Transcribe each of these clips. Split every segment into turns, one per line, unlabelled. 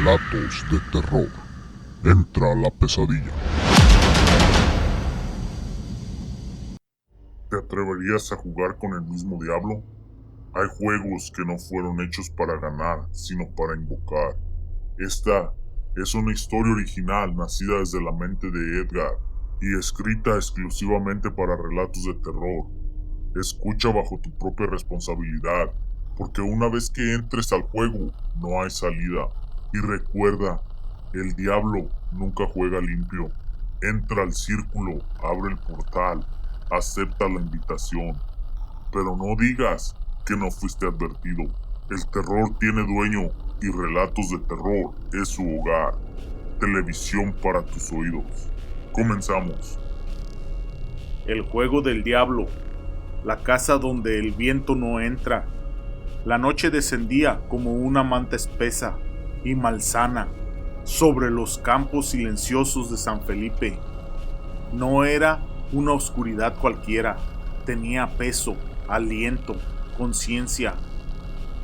Relatos de terror. Entra la pesadilla. ¿Te atreverías a jugar con el mismo diablo? Hay juegos que no fueron hechos para ganar, sino para invocar. Esta es una historia original nacida desde la mente de Edgar y escrita exclusivamente para relatos de terror. Escucha bajo tu propia responsabilidad, porque una vez que entres al juego, no hay salida. Y recuerda, el diablo nunca juega limpio. Entra al círculo, abre el portal, acepta la invitación. Pero no digas que no fuiste advertido. El terror tiene dueño y Relatos de Terror es su hogar. Televisión para tus oídos. Comenzamos.
El juego del diablo. La casa donde el viento no entra. La noche descendía como una manta espesa y malsana sobre los campos silenciosos de San Felipe. No era una oscuridad cualquiera, tenía peso, aliento, conciencia.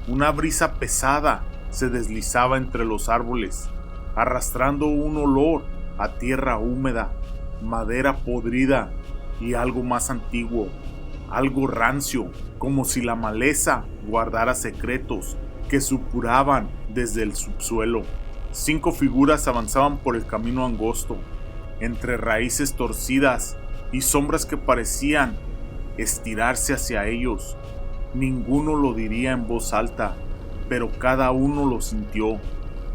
Una brisa pesada se deslizaba entre los árboles, arrastrando un olor a tierra húmeda, madera podrida y algo más antiguo, algo rancio, como si la maleza guardara secretos que supuraban desde el subsuelo. 5 figuras avanzaban por el camino angosto, entre raíces torcidas y sombras que parecían estirarse hacia ellos. Ninguno lo diría en voz alta, pero cada uno lo sintió.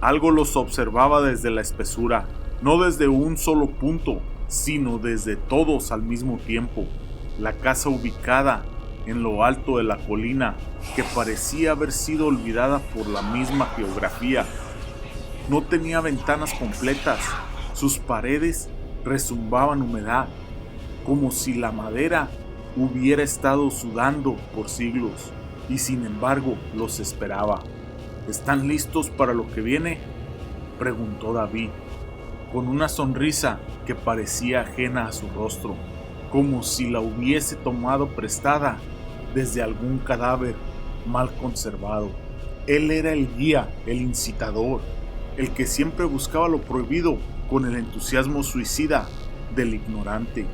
Algo los observaba desde la espesura, no desde un solo punto, sino desde todos al mismo tiempo. La casa ubicada en lo alto de la colina, que parecía haber sido olvidada por la misma geografía. No tenía ventanas completas, sus paredes rezumbaban humedad, como si la madera hubiera estado sudando por siglos, y sin embargo los esperaba. ¿Están listos para lo que viene?, preguntó David, con una sonrisa que parecía ajena a su rostro, como si la hubiese tomado prestada desde algún cadáver mal conservado. Él era el guía, el incitador, el que siempre buscaba lo prohibido con el entusiasmo suicida del ignorante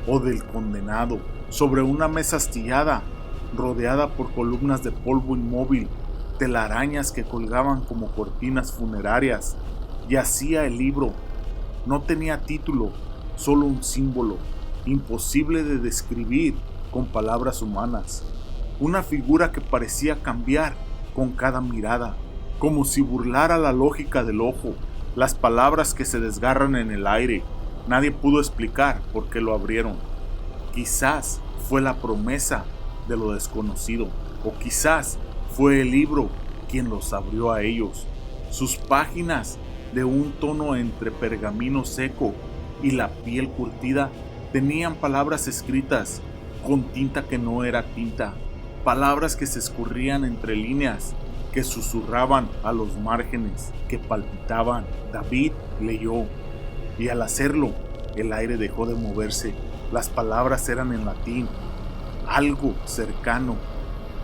o del condenado. Sobre una mesa astillada, rodeada por columnas de polvo inmóvil, telarañas que colgaban como cortinas funerarias, yacía el libro. No tenía título, solo un símbolo, imposible de describir con palabras humanas. Una figura que parecía cambiar con cada mirada, como si burlara la lógica del ojo, las palabras que se desgarran en el aire. Nadie pudo explicar por qué lo abrieron. Quizás fue la promesa de lo desconocido, o quizás fue el libro quien los abrió a ellos. Sus páginas, de un tono entre pergamino seco y la piel curtida, tenían palabras escritas con tinta que no era tinta, palabras que se escurrían entre líneas, que susurraban a los márgenes, que palpitaban. David leyó, y al hacerlo, el aire dejó de moverse. Las palabras eran en latín, algo cercano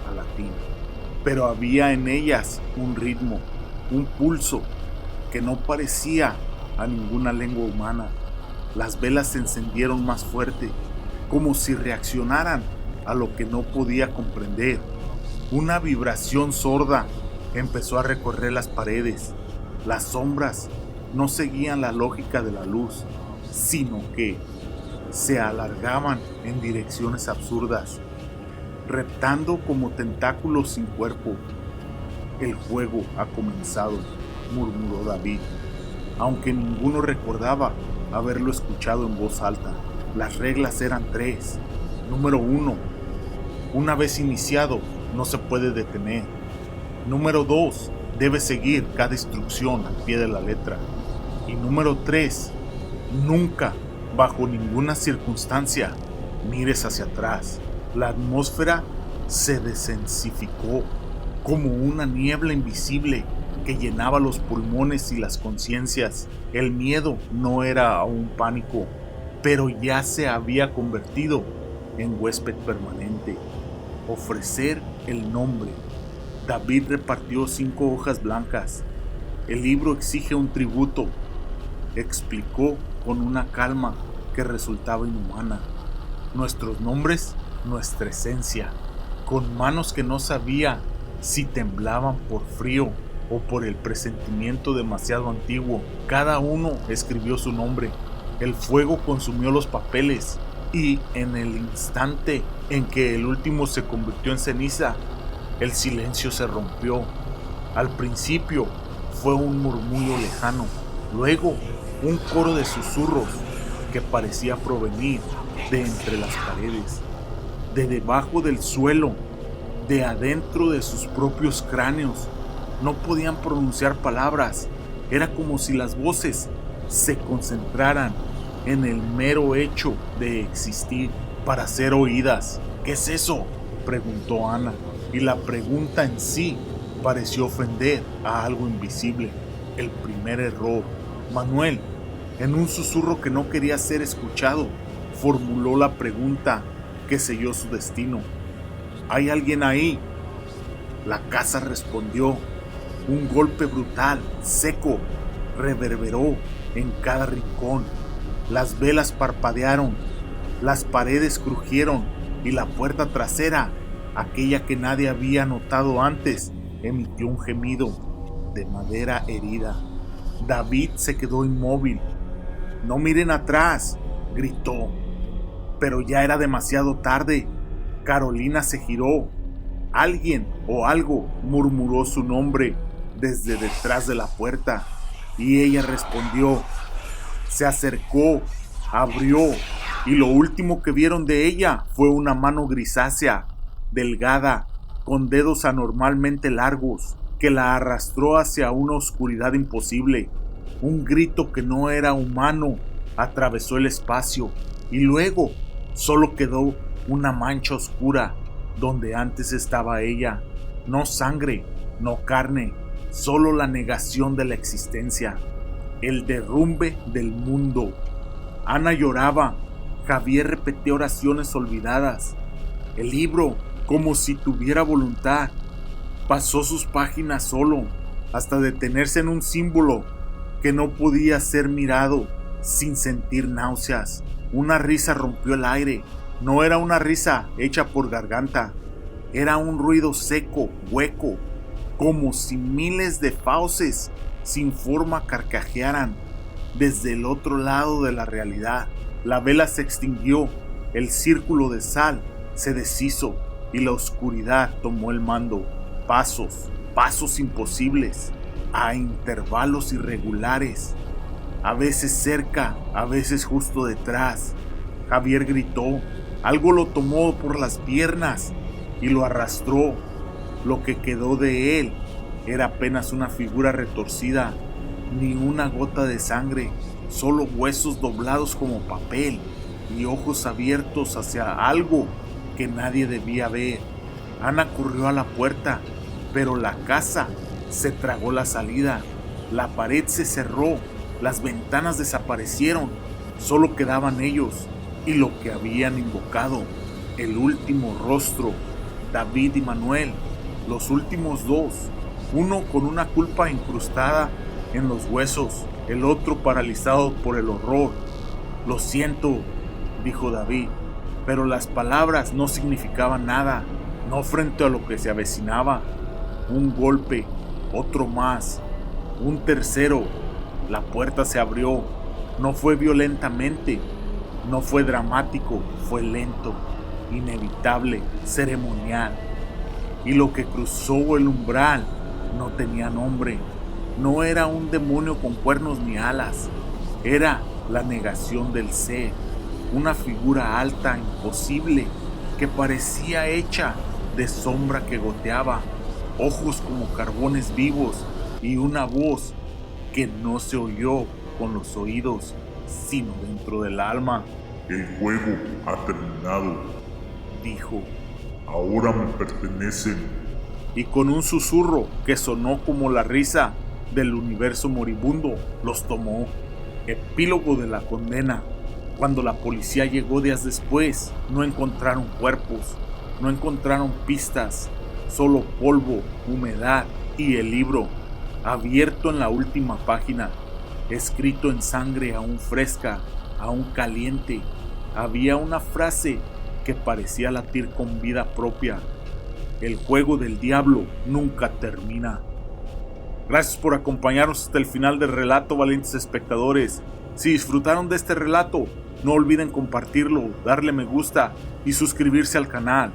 al latín, pero había en ellas un ritmo, un pulso que no parecía a ninguna lengua humana. Las velas se encendieron más fuerte, como si reaccionaran a lo que no podía comprender. Una vibración sorda empezó a recorrer las paredes. Las sombras no seguían la lógica de la luz, sino que se alargaban en direcciones absurdas, reptando como tentáculos sin cuerpo. El juego ha comenzado, murmuró David, aunque ninguno recordaba haberlo escuchado en voz alta. Las reglas eran 3. Número 1. Una vez iniciado, no se puede detener. Número 2. Debe seguir cada instrucción al pie de la letra. Y número 3. Nunca, bajo ninguna circunstancia, mires hacia atrás. La atmósfera se desensificó como una niebla invisible que llenaba los pulmones y las conciencias. El miedo no era aún pánico, pero ya se había convertido en huésped permanente. Ofrecer el nombre. David repartió 5 hojas blancas. El libro exige un tributo, explicó con una calma que resultaba inhumana. Nuestros nombres, nuestra esencia, con manos que no sabía si temblaban por frío o por el presentimiento demasiado antiguo. Cada uno escribió su nombre. El fuego consumió los papeles y en el instante en que el último se convirtió en ceniza, el silencio se rompió. Al principio fue un murmullo lejano, luego un coro de susurros que parecía provenir de entre las paredes, de debajo del suelo, de adentro de sus propios cráneos. No podían pronunciar palabras. Era como si las voces se concentraran en el mero hecho de existir para ser oídas. ¿Qué es eso?, preguntó Ana, y la pregunta en sí pareció ofender a algo invisible. El primer error. Manuel, en un susurro que no quería ser escuchado, formuló la pregunta que selló su destino. ¿Hay alguien ahí? La casa respondió. Un golpe brutal, seco, reverberó en cada rincón. Las velas parpadearon, las paredes crujieron y la puerta trasera, aquella que nadie había notado antes, emitió un gemido de madera herida. David se quedó inmóvil. «No miren atrás», gritó. Pero ya era demasiado tarde. Carolina se giró. Alguien o algo murmuró su nombre desde detrás de la puerta y ella respondió. Se acercó, abrió y lo último que vieron de ella fue una mano grisácea, delgada, con dedos anormalmente largos, que la arrastró hacia una oscuridad imposible. Un grito que no era humano atravesó el espacio y luego solo quedó una mancha oscura donde antes estaba ella. No sangre, no carne, solo la negación de la existencia, el derrumbe del mundo. Ana lloraba. Javier repetía oraciones olvidadas. El libro, como si tuviera voluntad, pasó sus páginas solo, hasta detenerse en un símbolo que no podía ser mirado sin sentir náuseas. Una risa rompió el aire. No era una risa hecha por garganta, era un ruido seco, hueco, como si miles de fauces sin forma carcajearan desde el otro lado de la realidad. La vela se extinguió, el círculo de sal se deshizo y la oscuridad tomó el mando. Pasos imposibles, a intervalos irregulares, a veces cerca, a veces justo detrás. Javier gritó. Algo lo tomó por las piernas y lo arrastró. Lo que quedó de él era apenas una figura retorcida, ni una gota de sangre, solo huesos doblados como papel y ojos abiertos hacia algo que nadie debía ver. Ana corrió a la puerta, pero la casa se tragó la salida. La pared se cerró, las ventanas desaparecieron, solo quedaban ellos y lo que habían invocado, el último rostro, David y Manuel, los últimos dos, uno con una culpa incrustada en los huesos, el otro paralizado por el horror. Lo siento, dijo David, pero las palabras no significaban nada, no frente a lo que se avecinaba. Un golpe, otro más, un tercero. La puerta se abrió. No fue violentamente, no fue dramático, fue lento, inevitable, ceremonial. Y lo que cruzó el umbral no tenía nombre. No era un demonio con cuernos ni alas. Era la negación del ser. Una figura alta, imposible, que parecía hecha de sombra que goteaba, ojos como carbones vivos y una voz que no se oyó con los oídos, sino dentro del alma.
El juego ha terminado,
dijo.
Ahora me pertenecen.
Y con un susurro que sonó como la risa del universo moribundo, los tomó. Epílogo de la condena. Cuando la policía llegó días después, no encontraron cuerpos, no encontraron pistas, solo polvo, humedad y el libro. abierto en la última página, escrito en sangre aún fresca, aún caliente, había una frase que parecía latir con vida propia. El juego del diablo nunca termina. Gracias por acompañarnos hasta el final del relato, valientes espectadores. Si disfrutaron de este relato, no olviden compartirlo, darle me gusta y suscribirse al canal.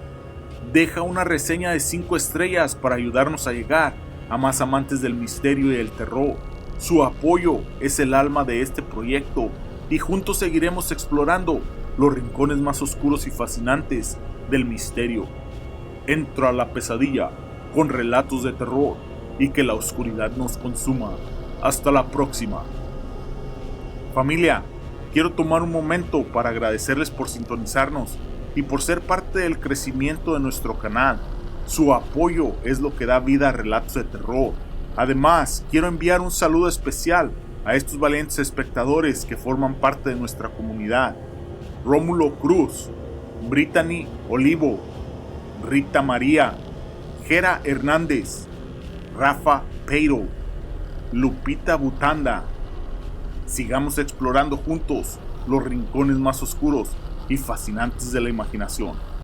Deja una reseña de 5 estrellas para ayudarnos a llegar a más amantes del misterio y el terror. Su apoyo es el alma de este proyecto y juntos seguiremos explorando los rincones más oscuros y fascinantes del misterio. Entra a la pesadilla con relatos de terror y que la oscuridad nos consuma. Hasta la próxima. Familia, quiero tomar un momento para agradecerles por sintonizarnos y por ser parte del crecimiento de nuestro canal. Su apoyo es lo que da vida a Relatos de Terror. Además, quiero enviar un saludo especial a estos valientes espectadores que forman parte de nuestra comunidad: Rómulo Cruz, Brittany Olivo, Rita María, Gera Hernández, Rafa Peiro, Lupita Butanda. Sigamos explorando juntos los rincones más oscuros y fascinantes de la imaginación.